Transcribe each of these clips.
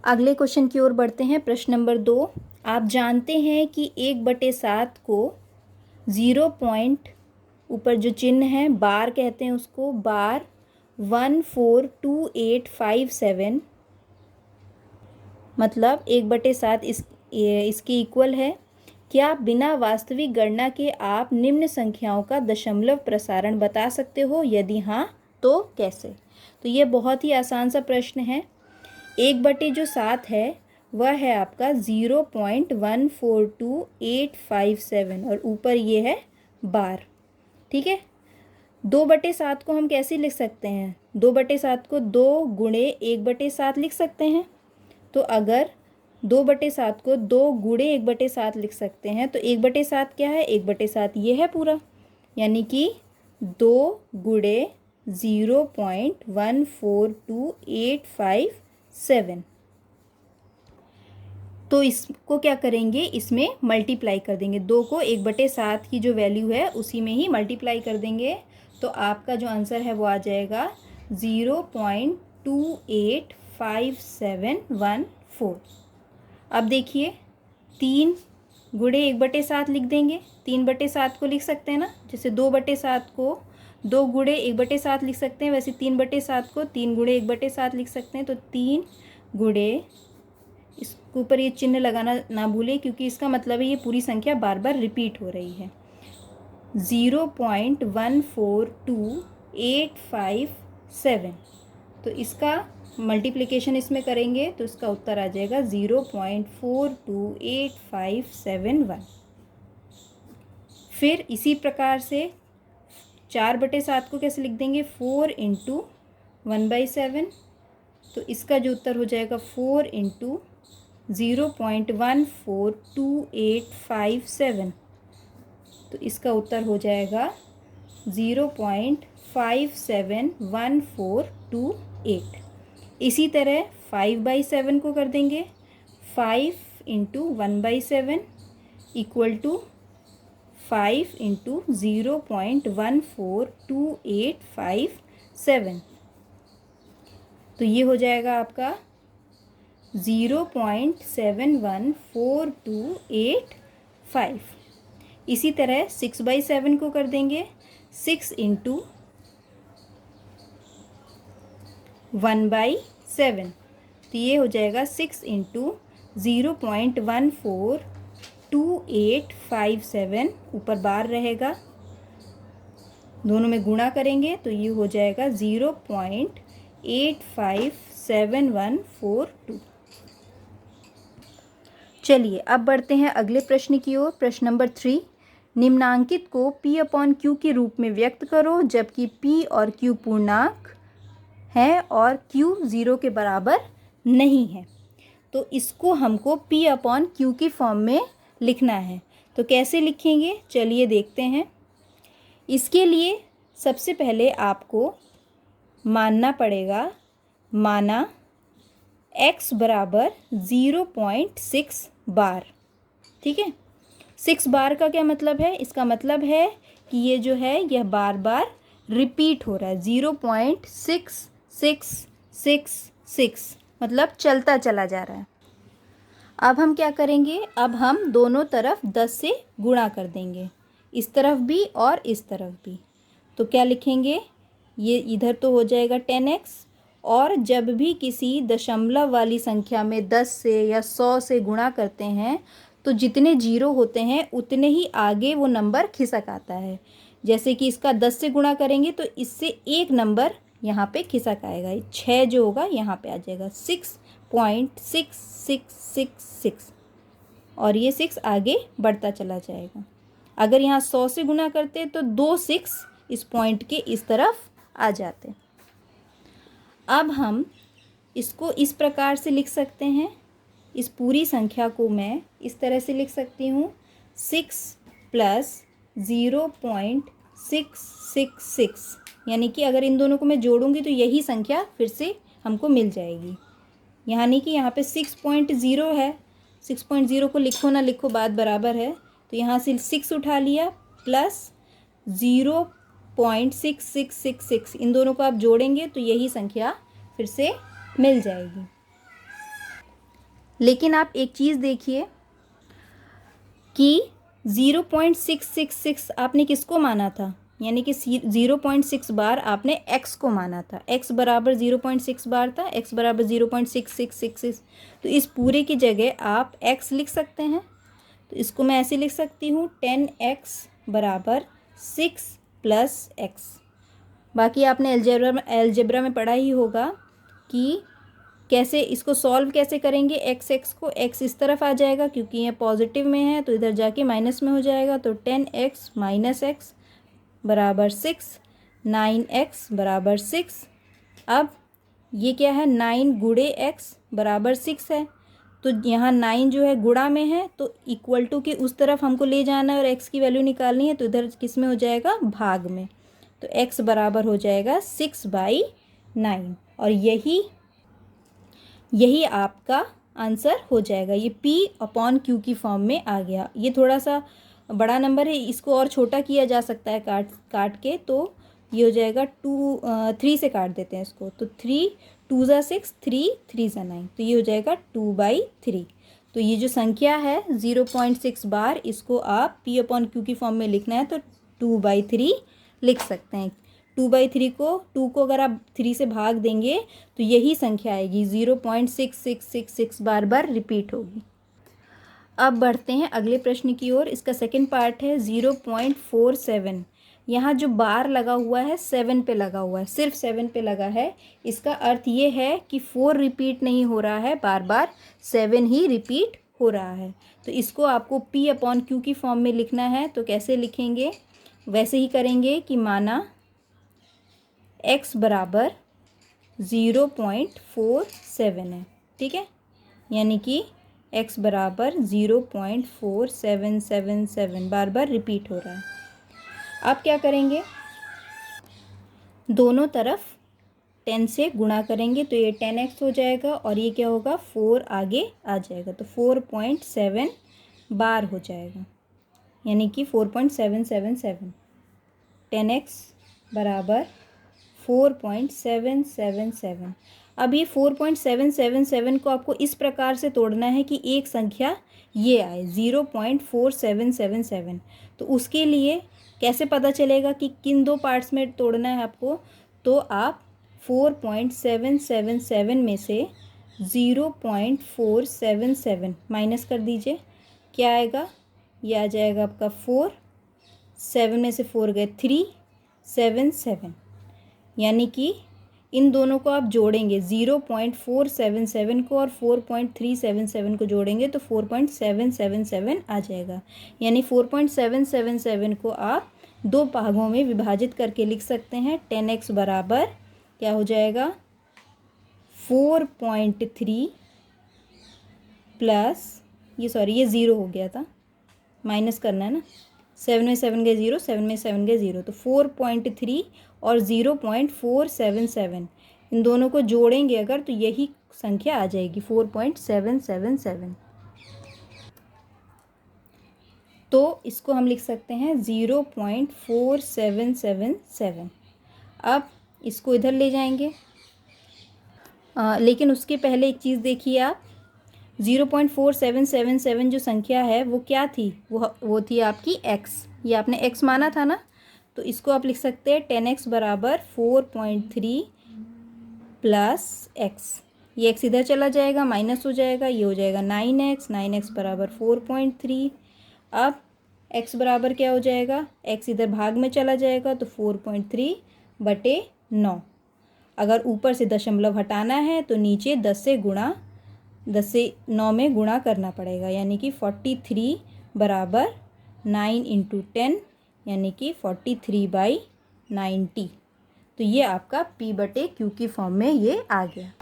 अगले क्वेश्चन की ओर बढ़ते हैं। प्रश्न नंबर 2। आप जानते हैं कि 1/7 को 0 पॉइंट ऊपर जो चिन्ह है बार कहते हैं उसको, बार 142857 मतलब 1/7 इसके इक्वल है। क्या बिना वास्तविक गणना के आप निम्न संख्याओं का दशमलव प्रसारण बता सकते हो? यदि हाँ तो कैसे? तो ये बहुत ही आसान सा प्रश्न है। 1/7 है वह है आपका 0.142857 और ऊपर ये है बार। ठीक है। 2/7 को हम कैसे लिख सकते हैं? 2/7 को 2 गुणे 1/7 लिख सकते हैं। तो अगर 2/7 को 2 गुणे 1/7 लिख सकते हैं तो 1/7 क्या है? 1/7 ये है पूरा, यानी कि 2 गुणे 0.142857। तो इसको क्या करेंगे, इसमें मल्टीप्लाई कर देंगे। 2 को 1/7 की जो वैल्यू है उसी में ही मल्टीप्लाई कर देंगे। तो आपका जो आंसर है वो आ जाएगा 0.285714। अब देखिए 3 गुणे 1/7 लिख देंगे। 3/7 को लिख सकते हैं ना, जैसे 2/7 को 2 गुणे 1/7 लिख सकते हैं, वैसे 3/7 को 3 गुणे 1/7 लिख सकते हैं। तो 3 गुणे, इसके ऊपर ये चिन्ह लगाना ना भूलें क्योंकि इसका मतलब है ये पूरी संख्या बार बार रिपीट हो रही है। 0.142857। तो इसका मल्टीप्लिकेशन इसमें करेंगे तो इसका उत्तर आ जाएगा 0.428571। फिर इसी प्रकार से 4/7 को कैसे लिख देंगे? 4 × 1/7। तो इसका जो उत्तर हो जाएगा 4 × 0.142857। तो इसका उत्तर हो जाएगा 0.571428। इसी तरह 5/7 को कर देंगे। 5 × 1/7 इक्वल टू 5 × 0.142857। तो ये हो जाएगा आपका 0.714285। इसी तरह 6/7 को कर देंगे। 6 × 1/7। तो ये हो जाएगा 6 × 0.142857, ऊपर बार रहेगा, दोनों में गुणा करेंगे तो ये हो जाएगा 0.857142। चलिए अब बढ़ते हैं अगले प्रश्न की ओर। प्रश्न नंबर 3। निम्नांकित को P/Q के रूप में व्यक्त करो जबकि P और Q पूर्णांक है और Q 0 के बराबर नहीं है। तो इसको हमको P/Q की फॉर्म में लिखना है। तो कैसे लिखेंगे, चलिए देखते हैं। इसके लिए सबसे पहले आपको मानना पड़ेगा, माना x बराबर 0.6 बार। ठीक है। 6 बार का क्या मतलब है? इसका मतलब है कि ये जो है यह बार बार रिपीट हो रहा है। 0.6666 मतलब चलता चला जा रहा है। अब हम क्या करेंगे, अब हम दोनों तरफ 10 से गुणा कर देंगे, इस तरफ भी और इस तरफ भी। तो क्या लिखेंगे, ये इधर तो हो जाएगा 10x, और जब भी किसी दशमलव वाली संख्या में 10 से या 100 से गुणा करते हैं तो जितने जीरो होते हैं उतने ही आगे वो नंबर खिसक आता है। जैसे कि इसका 10 से गुणा करेंगे तो इससे एक नंबर यहाँ पे खिसक आएगा, 6 जो होगा यहाँ पे आ जाएगा 6.6666, और ये 6 आगे बढ़ता चला जाएगा। अगर यहाँ 100 से गुणा करते तो 2 6 इस पॉइंट के इस तरफ आ जाते। अब हम इसको इस प्रकार से लिख सकते हैं, इस पूरी संख्या को मैं इस तरह से लिख सकती हूँ, 6 + 0.666, यानी कि अगर इन दोनों को मैं जोड़ूंगी तो यही संख्या फिर से हमको मिल जाएगी। यानी कि यहाँ पे 6.0 है, 6.0 को लिखो ना लिखो बात बराबर है। तो यहाँ से 6 उठा लिया प्लस 0.6666, इन दोनों को आप जोड़ेंगे तो यही संख्या फिर से मिल जाएगी। लेकिन आप एक चीज़ देखिए कि 0.666 आपने किसको माना था, यानी कि 0.6 बार आपने x को माना था। x बराबर 0.6 बार था, x बराबर 0.6666। तो इस पूरे की जगह आप x लिख सकते हैं। तो इसको मैं ऐसे लिख सकती हूँ 10x बराबर 6 + x। बाकी आपने अलजेब्रा में पढ़ा ही होगा कि कैसे इसको सॉल्व कैसे करेंगे। x को x इस तरफ आ जाएगा क्योंकि ये पॉजिटिव में है, तो इधर जाके माइनस में हो जाएगा। तो 10x - x बराबर 6, 9x बराबर 6। अब ये क्या है, 9 गुणे x बराबर 6 है। तो यहाँ 9 जो है गुणा में है, तो इक्वल टू के उस तरफ हमको ले जाना है और x की वैल्यू निकालनी है। तो इधर किस में हो जाएगा, भाग में। तो x बराबर हो जाएगा 6/9 और यही आपका आंसर हो जाएगा। ये P/Q की फॉर्म में आ गया। ये थोड़ा सा बड़ा नंबर है, इसको और छोटा किया जा सकता है काट के। तो ये हो जाएगा 3 से काट देते हैं इसको। तो 3 2 × 6, 3 3 × 9। तो ये हो जाएगा 2/3। तो ये जो संख्या है 0.6 बार, इसको आप P/Q की फॉर्म में लिखना है तो 2/3 लिख सकते हैं। 2/3 को 2 को अगर आप 3 से भाग देंगे तो यही संख्या आएगी, 0.6666 बार रिपीट होगी। अब बढ़ते हैं अगले प्रश्न की ओर। इसका सेकंड पार्ट है 0.47। यहाँ जो बार लगा हुआ है 7 पे लगा हुआ है, सिर्फ 7 पे लगा है। इसका अर्थ ये है कि 4 रिपीट नहीं हो रहा है, बार बार 7 ही रिपीट हो रहा है। तो इसको आपको P/Q की फॉर्म में लिखना है। तो कैसे लिखेंगे, वैसे ही करेंगे कि माना x बराबर 0.47 है, ठीक है, यानी कि x बराबर 0.4777 बार बार रिपीट हो रहा है। आप क्या करेंगे, दोनों तरफ 10 से गुणा करेंगे तो ये 10x हो जाएगा और ये क्या होगा, 4 आगे आ जाएगा। तो 4.7 बार हो जाएगा, यानी कि 4.777। 10x बराबर 4.777। अब ये 4.777 को आपको इस प्रकार से तोड़ना है कि एक संख्या ये आए 0.4777। तो उसके लिए कैसे पता चलेगा कि किन दो पार्ट्स में तोड़ना है आपको, तो आप 4.777 में से 0.477 माइनस कर दीजिए। क्या आएगा, ये आ जाएगा आपका 4, 7 में से 4 गए 3, 7 7, यानी कि इन दोनों को आप जोड़ेंगे, 0.477 को और 4.377 को जोड़ेंगे तो 4.777 आ जाएगा। यानी 4.777 को आप दो भागों में विभाजित करके लिख सकते हैं। 10x बराबर क्या हो जाएगा, 4.3 प्लस ये 0 हो गया था, माइनस करना है ना, 7 में 7 गए 0, 7 में 7 गए 0, तो 4.3 और 0.477 इन दोनों को जोड़ेंगे अगर तो यही संख्या आ जाएगी 4.777। तो इसको हम लिख सकते हैं 0.4777। अब इसको इधर ले जाएंगे, लेकिन उसके पहले एक चीज़ देखिए आप, 0.4777 जो संख्या है वो क्या थी, वो थी आपकी x। ये आपने x माना था ना, तो इसको आप लिख सकते हैं 10x बराबर 4.3 प्लस x। ये x इधर चला जाएगा, माइनस हो जाएगा, ये हो जाएगा 9x। 9x बराबर 4.3। अब x बराबर क्या हो जाएगा, x इधर भाग में चला जाएगा तो 4.3/9। अगर ऊपर से दशमलव हटाना है तो नीचे 10 से 9 में गुणा करना पड़ेगा, यानी कि 43 बराबर 9 × 10, यानी कि 43/90। तो ये आपका P/Q की फॉर्म में ये आ गया।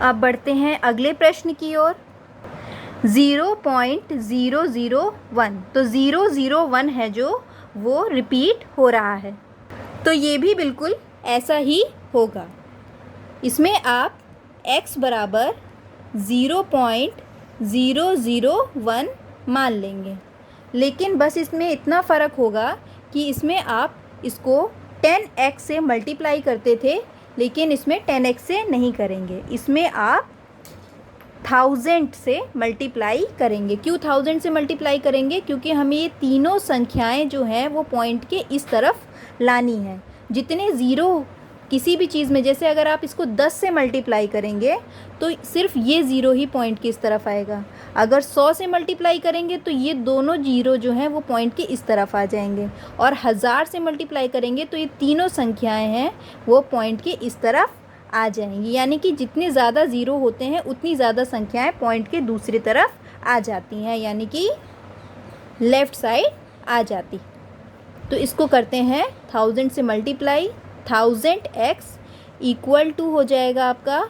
अब बढ़ते हैं अगले प्रश्न की ओर। 0.001, तो 001 है जो वो रिपीट हो रहा है, तो ये भी बिल्कुल ऐसा ही होगा। इसमें आप x बराबर 0.001 मान लेंगे, लेकिन बस इसमें इतना फ़र्क होगा कि इसमें आप इसको 10x से मल्टीप्लाई करते थे, लेकिन इसमें 10x से नहीं करेंगे, इसमें आप 1000 से मल्टीप्लाई करेंगे। क्यों 1000 से मल्टीप्लाई करेंगे? क्योंकि हमें ये तीनों संख्याएं जो हैं वो पॉइंट के इस तरफ लानी है। जितने ज़ीरो किसी भी चीज़ में, जैसे अगर आप इसको 10 से मल्टीप्लाई करेंगे तो सिर्फ ये ज़ीरो ही पॉइंट के इस तरफ आएगा। अगर 100 से मल्टीप्लाई करेंगे तो ये दोनों जीरो जो हैं वो पॉइंट के इस तरफ आ जाएंगे। और 1000 से मल्टीप्लाई करेंगे तो ये तीनों संख्याएं हैं वो पॉइंट के इस तरफ आ जाएंगी। यानी कि जितने ज़्यादा ज़ीरो होते हैं उतनी ज़्यादा संख्याएं पॉइंट के दूसरी तरफ आ जाती हैं, यानी कि लेफ़्ट साइड आ जाती। तो इसको करते हैं 1000 से मल्टीप्लाई। 1000x इक्वल टू हो जाएगा आपका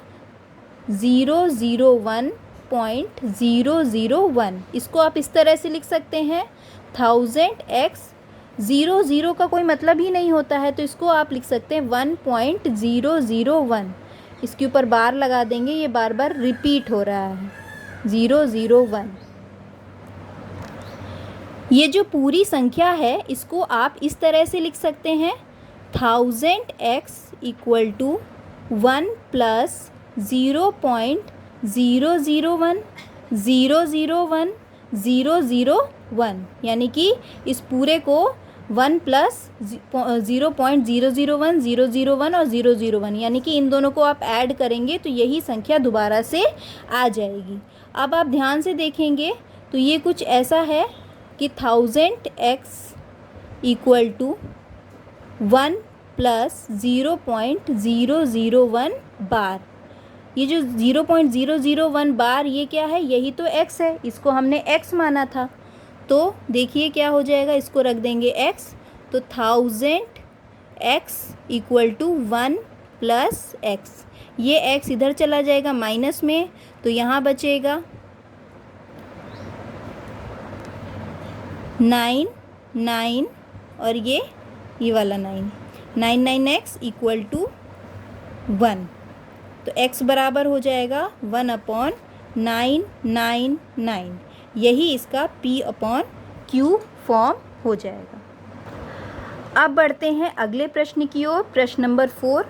001.001। इसको आप इस तरह से लिख सकते हैं 1000x, 0 का कोई मतलब ही नहीं होता है, तो इसको आप लिख सकते हैं 1.001। इसके ऊपर बार लगा देंगे, ये बार बार रिपीट हो रहा है 001। ये जो पूरी संख्या है इसको आप इस तरह से लिख सकते हैं 1000x इक्वल टू 1 प्लस 0.001 यानी कि इस पूरे को 1 प्लस 0.001 और 001 यानी कि इन दोनों को आप ऐड करेंगे तो यही संख्या दोबारा से आ जाएगी। अब आप ध्यान से देखेंगे तो ये कुछ ऐसा है कि 1000x इक्वल टू 1 प्लस 0.001 बार। ये जो 0.001 बार ये क्या है? यही तो x है, इसको हमने x माना था। तो देखिए क्या हो जाएगा, इसको रख देंगे x, तो 1000x equal to 1 plus x। ये x इधर चला जाएगा माइनस में, तो यहाँ बचेगा 9 और ये वाला 99x इक्वल टू 1। तो x बराबर हो जाएगा 1/999। यही इसका p/q फॉर्म हो जाएगा। अब बढ़ते हैं अगले प्रश्न की ओर। प्रश्न नंबर 4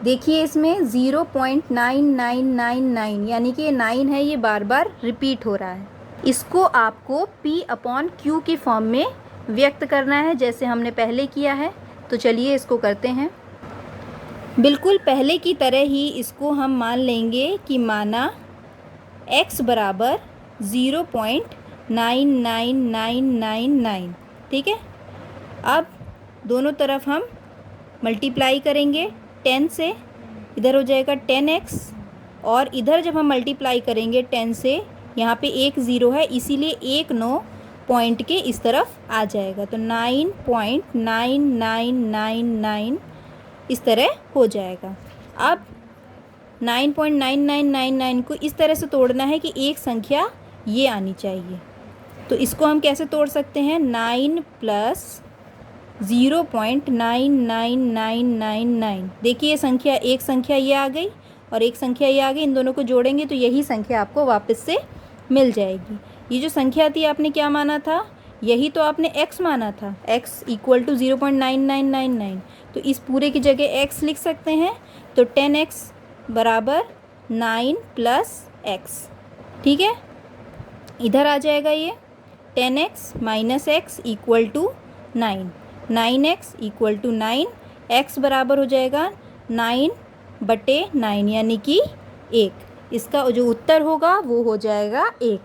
देखिए, इसमें 0.9999 यानी कि ये 9 है, ये बार बार रिपीट हो रहा है। इसको आपको p/q के फॉर्म में व्यक्त करना है जैसे हमने पहले किया है। तो चलिए इसको करते हैं। बिल्कुल पहले की तरह ही इसको हम मान लेंगे कि माना x बराबर 0.99999। ठीक है, अब दोनों तरफ हम मल्टीप्लाई करेंगे 10 से, इधर हो जाएगा 10x और इधर जब हम मल्टीप्लाई करेंगे 10 से, यहाँ पे एक ज़ीरो है इसीलिए एक 9 पॉइंट के इस तरफ आ जाएगा, तो 9.9999 इस तरह हो जाएगा। अब 9.9999 को इस तरह से तोड़ना है कि एक संख्या ये आनी चाहिए। तो इसको हम कैसे तोड़ सकते हैं? 9 प्लस 0.99999। देखिए संख्या, एक संख्या ये आ गई और एक संख्या ये आ गई, इन दोनों को जोड़ेंगे तो यही संख्या आपको वापस से मिल जाएगी। ये जो संख्या थी आपने क्या माना था? यही तो आपने x माना था, x इक्वल टू 0.9999। तो इस पूरे की जगह x लिख सकते हैं, तो 10x बराबर 9 प्लस x। ठीक है, इधर आ जाएगा ये 10x minus x equal to 9, 9x equal to 9, x बराबर हो जाएगा 9/9 यानी कि 1। इसका जो उत्तर होगा वो हो जाएगा 1।